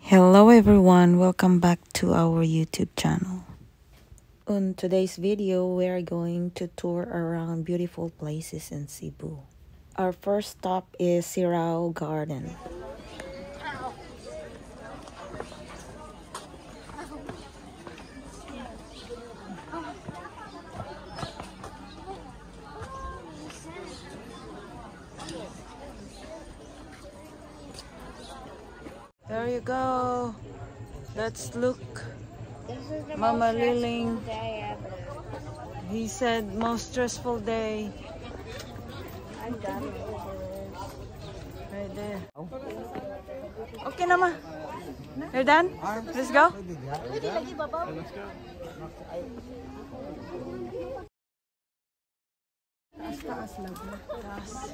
Hello everyone, welcome back to our YouTube channel. On today's video, we are going to tour around beautiful places in Cebu. Our first stop is Sirao Garden. There you go. Let's look. This is the Mama most Liling. stressful day ever. He said most stressful day. I'm done with this. Right there. Okay naman. You're done? Let's go. Taas lang. Taas.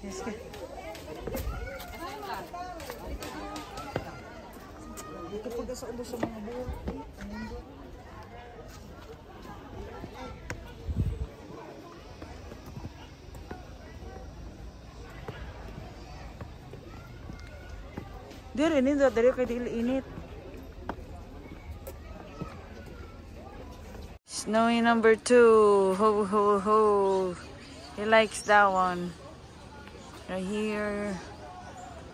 Yes, ka. Dito pag sa ulo sa mga buo. Dire nito, dire kay dili init. Snowy number 2. Ho ho ho. He likes that one. Right here.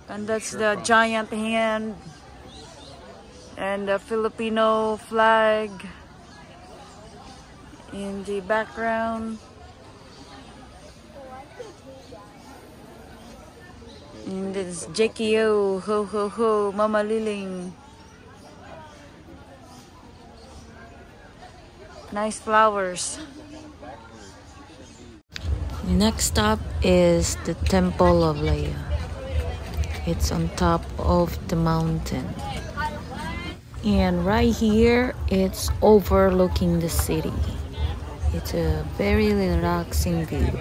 And that's the giant hand. And the Filipino flag in the background. And this JKO, ho ho ho, Mama Liling. Nice flowers. Next stop is the Temple of Leia. It's on top of the mountain. And right here, it's overlooking the city. It's a very relaxing view.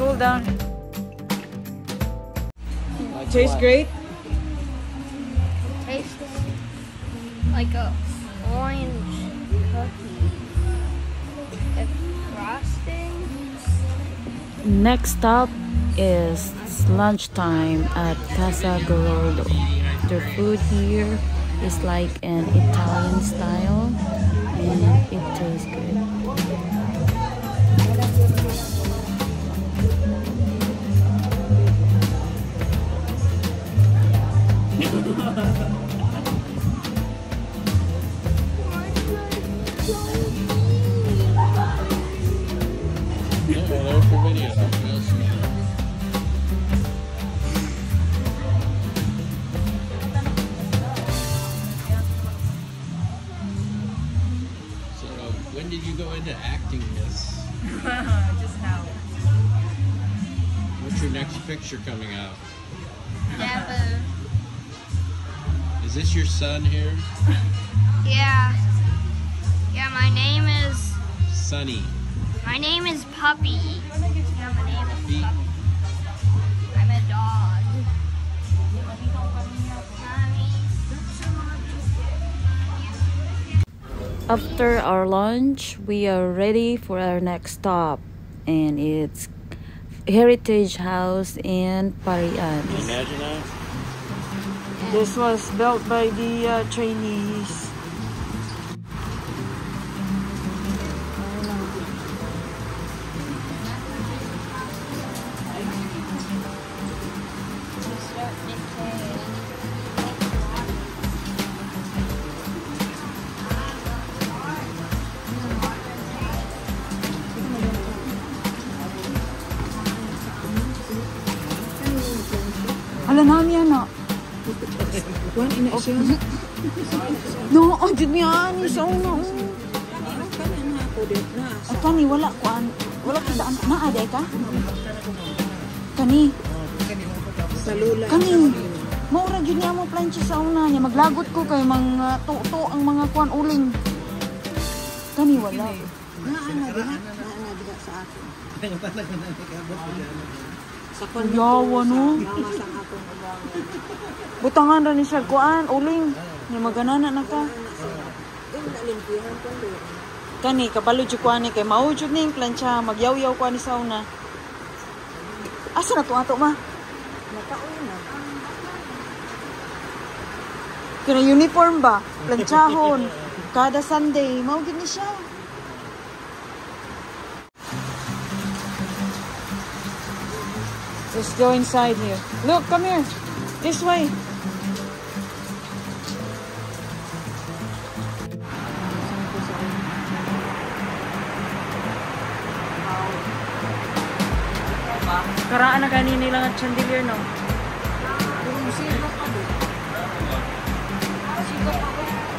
Cool down. Tastes great. Tastes like a orange cookie. It's frosting. Next stop is lunchtime at Casa Gordo. The food here is like an Italian style and it tastes good. When did you go into acting this? Just now. What's your next picture coming out? Never. Is this your son here? Yeah. Yeah, my name is Sonny. Puppy. Yeah, my name is Puppy. Puppy. I'm a dog. Mommy. After our lunch, we are ready for our next stop, and it's Heritage House in Parian. Imagine that? This was built by the Chinese. Alam namin yan na. Kuan ina siya. No, oh, dyan yan. Isa una. Kanan na ako din na. At kani, wala kuan. Wala ka daan. Naaday ka? Kani. Sa lula. Kani. Maura dyan niya mo plancha sa una niya. Maglagot ko kay mga tuto ang mga kuan uling. Kani wala. Naa na diha. Naa na diha. sa akin. Kaya talaga na nagkabot ko dyan. Sa kanya Yawa, no? mama sa akong ulang. Butangan ra ni siya kuan uling. Ni maganana na ka. Yung nalimpihan ko doon. Kani kabalo jud kuan ni kay mao jud ning plancha magyaw-yaw kuan ni sauna. Asa na to ato ma? Nakaon na. Kina uniform ba? Planchahon. Kada Sunday mao gid ni siya. Let's go inside here. Look, come here. This way. Karaan na kanini lang at chandelier, no?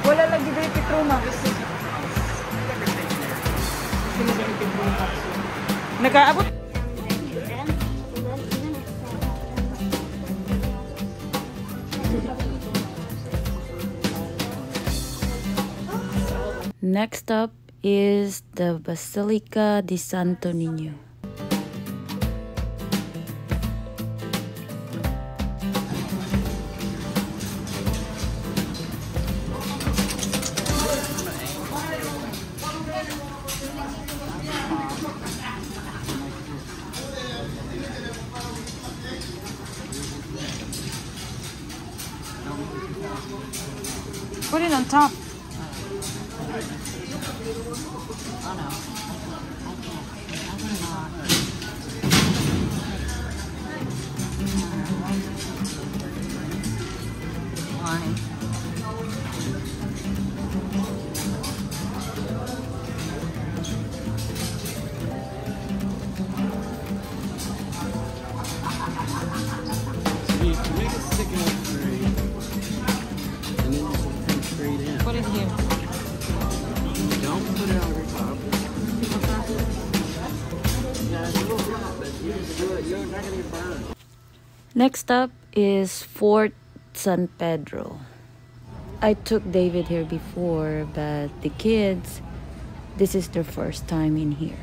Wala lagi dito Petroma. Nag-aabot. Next up is the Basilica di Santo Niño. Put it on top. You can make it stick out straight. And then just come straight in. Put it here. Don't put it over top. Yeah, it's a little hot, but you just do it. You're not going to get burned. Next up is Fort San Pedro. I took David here before, but the kids, this is their first time in here.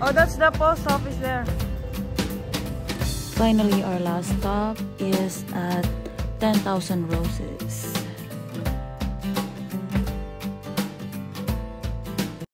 Oh, that's the post office there. Finally, our last stop is at 10,000 Roses.